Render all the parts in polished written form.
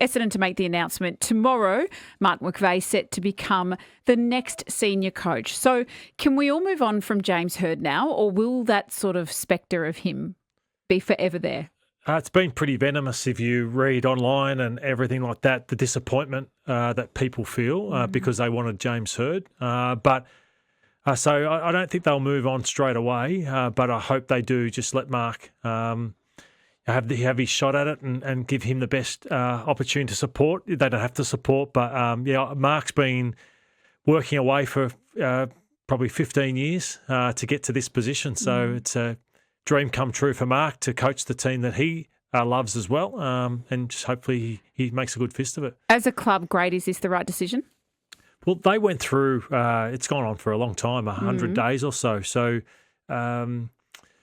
Essendon to make the announcement tomorrow. Mark McVeigh set to become the next senior coach. So can we all move on from James Hird now, or will that sort of spectre of him be forever there? It's been pretty venomous if you read online and everything like that, the disappointment that people feel because they wanted James Hird. So I don't think they'll move on straight away, but I hope they do just let Mark have his shot at it and give him the best opportunity to support. They don't have to support, but Mark's been working away for probably 15 years to get to this position. So it's a dream come true for Mark to coach the team that he loves as well, and just hopefully he makes a good fist of it. As a club, great, is this the right decision? Well, they went through, it's gone on for a long time, 100 days or so. So...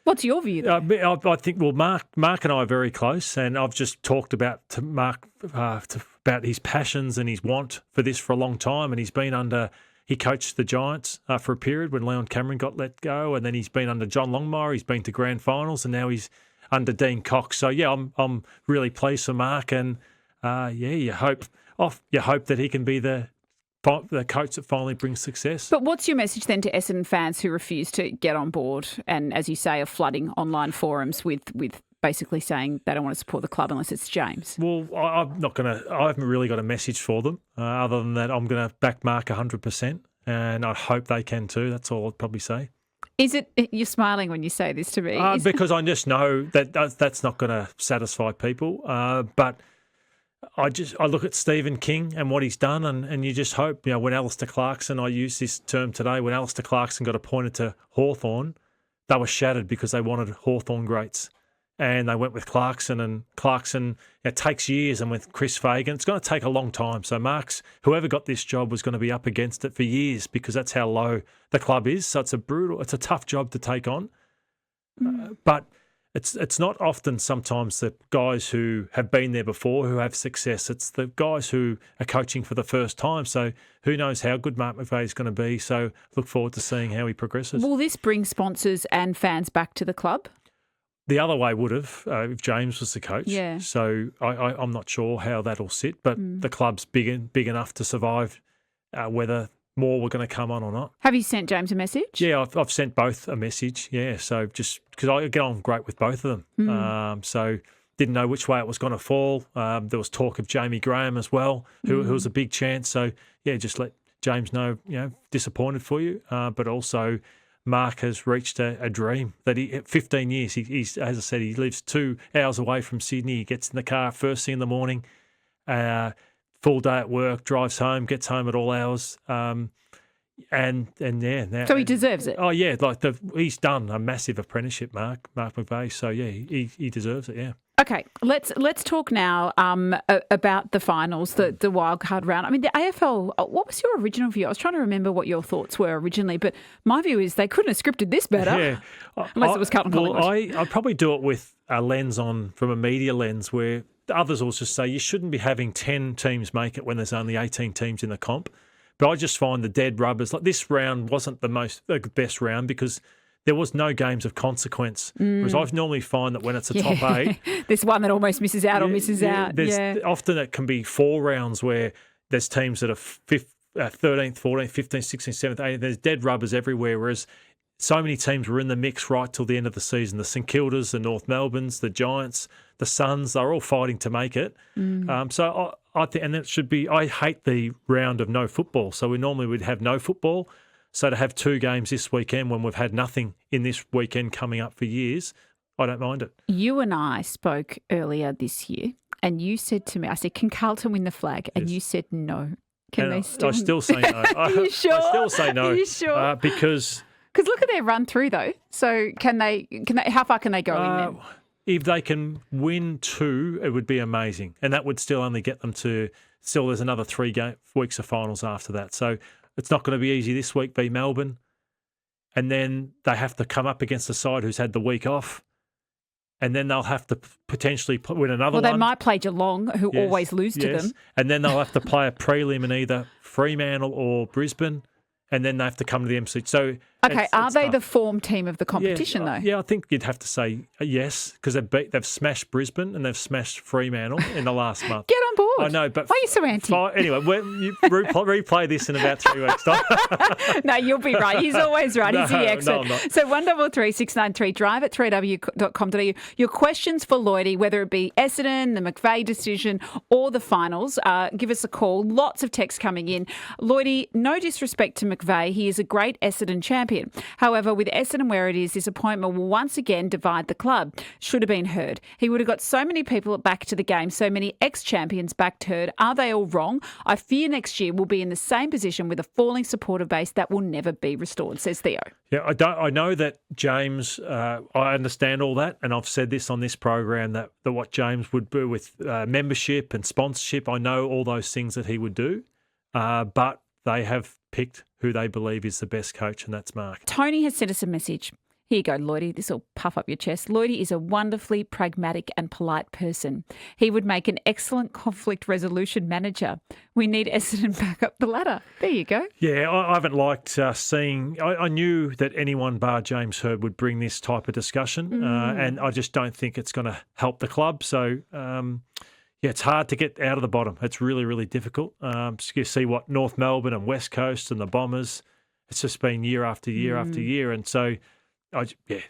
what's your view there? I think, Mark and I are very close, and I've just talked about to Mark about his passions and his want for this for a long time, and he coached the Giants for a period when Leon Cameron got let go, and then he's been under John Longmire, he's been to grand finals, and now he's under Dean Cox. So, I'm really pleased for Mark, and, you hope that he can be the coach that finally brings success. But what's your message then to Essendon fans who refuse to get on board and, as you say, are flooding online forums with basically saying they don't want to support the club unless it's James? Well, I haven't really got a message for them other than that I'm going to back Mark 100%, and I hope they can too. That's all I'd probably say. Is it, you're smiling when you say this to me? Because I just know that's not going to satisfy people. But I look at Stephen King and what he's done, and you just hope, when Alistair Clarkson, I used this term today, when Alistair Clarkson got appointed to Hawthorn, they were shattered because they wanted Hawthorn greats. And they went with Clarkson, and Clarkson, it takes years, and with Chris Fagan, it's going to take a long time. So whoever got this job was going to be up against it for years because that's how low the club is. So it's a tough job to take on. But it's not often sometimes the guys who have been there before who have success. It's the guys who are coaching for the first time. So who knows how good Mark McVeigh is going to be. So look forward to seeing how he progresses. Will this bring sponsors and fans back to the club? The other way would have if James was the coach. Yeah. So I'm not sure how that'll sit, but the club's big enough to survive whether more were going to come on or not. Have you sent James a message? Yeah, I've sent both a message. Yeah, so just because I get on great with both of them. So didn't know which way it was going to fall. There was talk of Jamie Graham as well, who was a big chance. So yeah, just let James know, disappointed for you, but also Mark has reached a dream that 15 years. He's, as I said, he lives 2 hours away from Sydney. He gets in the car first thing in the morning, full day at work, drives home, gets home at all hours. So he deserves it. Oh yeah, he's done a massive apprenticeship, Mark McVeigh. So yeah, he deserves it. Yeah. Okay, let's talk now about the finals, the wildcard round. I mean, the AFL, what was your original view? I was trying to remember what your thoughts were originally, but my view is they couldn't have scripted this better. Yeah. Unless it was Carlton Collingwood. I'd probably do it with a lens from a media lens where others will just say you shouldn't be having 10 teams make it when there's only 18 teams in the comp. But I just find the dead rubbers, like this round wasn't the best round because there was no games of consequence. Whereas I normally find that when it's a top 8... There's one that almost misses out or misses out. Often it can be 4 rounds where there's teams that are 13th, 14th, 15th, 16th, 17th, 18th. There's dead rubbers everywhere, whereas so many teams were in the mix right till the end of the season. The St Kildas, the North Melbournes, the Giants, the Suns, they're all fighting to make it. So I think, and that should be, I hate the round of no football. So we normally would have no football. So to have 2 games this weekend when we've had nothing in this weekend coming up for years, I don't mind it. You and I spoke earlier this year and you said to me, I said, can Carlton win the flag? And you said no. Can they still? I still say no. Are you sure? I still say no. Are you sure? Because look at their run through though. So can they, how far can they go in them? If they can win 2, it would be amazing. And that would still only get them to, there's another 3 weeks of finals after that. So it's not going to be easy this week, v Melbourne. And then they have to come up against a side who's had the week off. And then they'll have to potentially win another one. Well, they might play Geelong, who always lose to them. And then they'll have to play a prelim in either Fremantle or Brisbane. And then they have to come to the MC. So Okay, are they the form team of the competition, though? Yeah, I think you'd have to say yes, because they've smashed Brisbane and they've smashed Fremantle in the last month. Get on board. I know, but why are you so anti? Anyway, you replay this in about 3 weeks' time. No, you'll be right. He's always right. He's the expert. No, I'm not. So 133693, drive at 3w.com.au. Your questions for Lloydie, whether it be Essendon, the McVeigh decision, or the finals, give us a call. Lots of texts coming in. Lloydie, no disrespect to McVeigh. He is a great Essendon champion. However, with Essendon where it is, this appointment will once again divide the club. Should have been heard. He would have got so many people back to the game, so many ex-champions backed Heard. Are they all wrong? I fear next year we'll be in the same position with a falling supporter base that will never be restored, says Theo. Yeah, I know that James, I understand all that, and I've said this on this program that what James would do with membership and sponsorship, I know all those things that he would do, but they have picked who they believe is the best coach, and that's Mark. Tony has sent us a message. Here you go, Lloydie. This will puff up your chest. Lloydie is a wonderfully pragmatic and polite person. He would make an excellent conflict resolution manager. We need Essendon back up the ladder. There you go. Yeah, I haven't liked seeing... I knew that anyone bar James Heard would bring this type of discussion, and I just don't think it's going to help the club. So... yeah, it's hard to get out of the bottom. It's really, really difficult. You see what North Melbourne and West Coast and the Bombers, it's just been year after year after year. And so,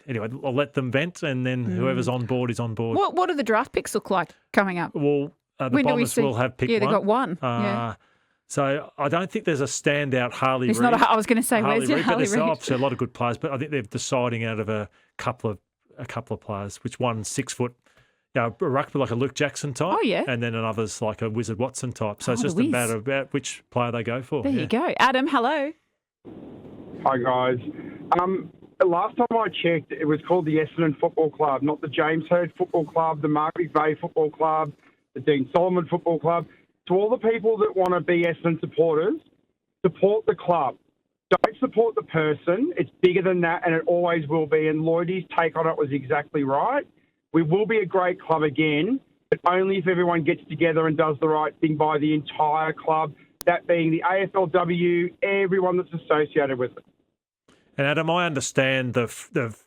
anyway, I'll let them vent, and then whoever's on board is on board. What do the draft picks look like coming up? Well, the Bombers will have pick one. Yeah, they got one. So I don't think there's a standout Harley Reid. I was going to say, where's your Harley Reid? There's obviously a lot of good players, but I think they're deciding out of a couple of players, which one's 6 foot. Yeah, a rugby like a Luke Jackson type. Oh, yeah. And then another's like a Wizard Watson type. So it's just a matter about which player they go for. There you go. Adam, hello. Hi, guys. Last time I checked, it was called the Essendon Football Club, not the James Heard Football Club, the Mark McVeigh Football Club, the Dean Solomon Football Club. To all the people that want to be Essendon supporters, support the club. Don't support the person. It's bigger than that, and it always will be. And Lloydie's take on it was exactly right. We will be a great club again, but only if everyone gets together and does the right thing by the entire club, that being the AFLW, everyone that's associated with it. And Adam, I understand the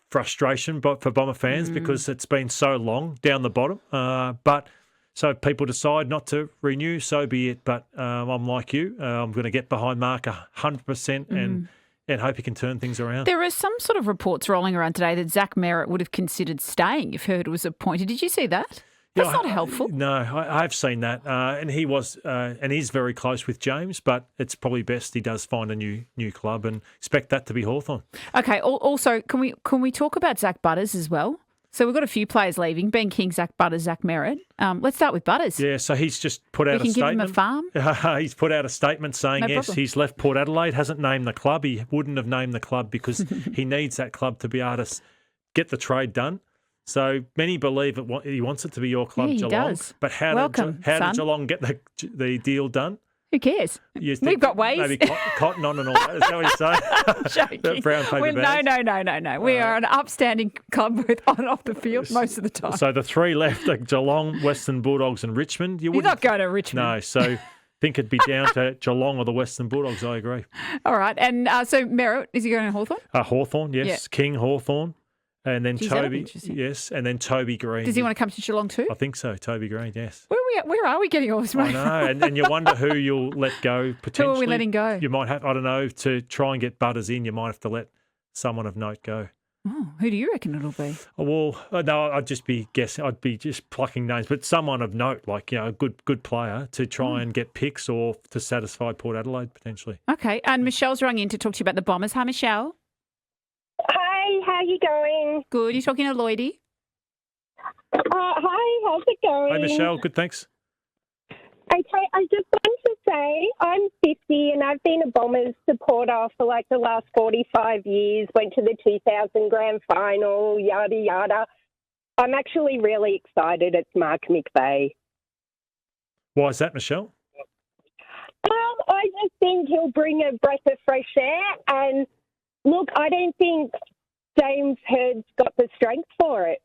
frustration for Bomber fans because it's been so long down the bottom. But so if people decide not to renew, so be it. But I'm like you. I'm going to get behind Mark 100% and hope he can turn things around. There are some sort of reports rolling around today that Zach Merritt would have considered staying if Heard was appointed. Did you see that? That's not helpful. No, I have seen that. And he was and he's very close with James, but it's probably best he does find a new club and expect that to be Hawthorn. Okay, also, can we talk about Zach Butters as well? So we've got a few players leaving, Ben King, Zach Butters, Zach Merritt. Let's start with Butters. Yeah, so he's just put out a statement. Give him a farm? He's put out a statement saying, he's left Port Adelaide, hasn't named the club. He wouldn't have named the club because he needs that club to be able to get the trade done. So many believe he wants it to be your club, Geelong. Does. But how did Geelong get the deal done? Who cares? We've got ways. Maybe cotton on and all that. Is that what you're saying? Joking. Brown paper bags. No. We are an upstanding club both on and off the field most of the time. So the three left are Geelong, Western Bulldogs and Richmond. He's not going to Richmond. No, so think it'd be down to Geelong or the Western Bulldogs, I agree. All right. And so Merritt, is he going to Hawthorn? Hawthorn, yes. Yeah. King, Hawthorn. And then Toby, yes, and then Toby Green. Does he want to come to Geelong too? I think so, Toby Green, yes. Where are we getting all this money? I know, and you wonder who you'll let go potentially. Who are we letting go? You might have, I don't know, to try and get Butters in, you might have to let someone of note go. Oh, who do you reckon it'll be? Well, no, I'd just be guessing. I'd be just plucking names, but someone of note, like a good player to try and get picks or to satisfy Port Adelaide potentially. Okay, and Michelle's rung in to talk to you about the Bombers. Hi, Michelle. Hi, how are you going? Good. You're talking to Lloydie? Hi, how's it going? Hi, Michelle. Good, thanks. Okay, I just wanted to say I'm 50 and I've been a Bombers supporter for like the last 45 years, went to the 2000 grand final, yada, yada. I'm actually really excited it's Mark McVeigh. Why is that, Michelle? I just think he'll bring a breath of fresh air and look, I don't think James Heard's got the strength for it.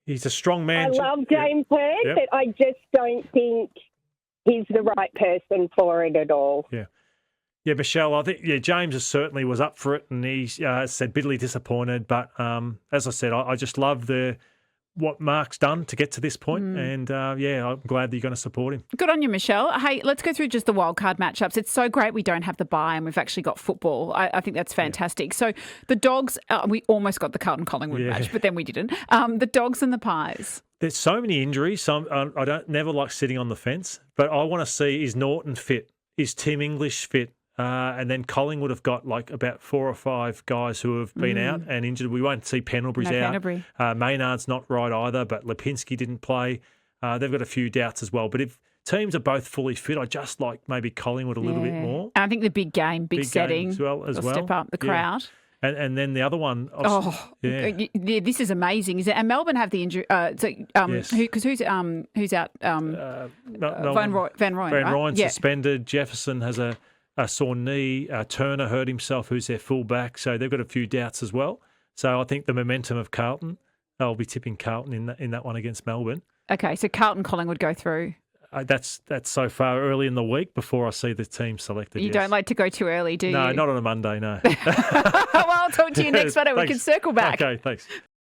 He's a strong man. I love James Heard, but I just don't think he's the right person for it at all. Yeah. Yeah, Michelle, I think James certainly was up for it, and he said bitterly disappointed. But as I said, I just love what Mark's done to get to this point, and I'm glad that you're going to support him. Good on you, Michelle. Hey, let's go through just the wildcard matchups. It's so great we don't have the bye and we've actually got football. I think that's fantastic. So the Dogs, we almost got the Carlton-Collingwood match, but then we didn't. The Dogs and the Pies. There's so many injuries. So I don't never like sitting on the fence, but I want to see, is Norton fit? Is Tim English fit? And then Collingwood have got like about 4 or 5 guys who have been out and injured. We won't see Pendlebury's out. Pendlebury. Maynard's not right either, but Lipinski didn't play. They've got a few doubts as well. But if teams are both fully fit, I just like maybe Collingwood a little bit more. And I think the big game, big setting, as well. Step up the crowd. And then the other one. This is amazing. Is it? And Melbourne have the injury. Yes. Who's out? Van Rooyen. Ryan's suspended. Jefferson has a sore knee. Turner hurt himself, who's their fullback. So they've got a few doubts as well. So I think the momentum of Carlton, I'll be tipping Carlton in that one against Melbourne. Okay, so Carlton Collingwood go through. That's so far early in the week before I see the team selected. You don't like to go too early, do you? No, not on a Monday, no. Well, I'll talk to you next Monday. We can circle back. Okay, thanks.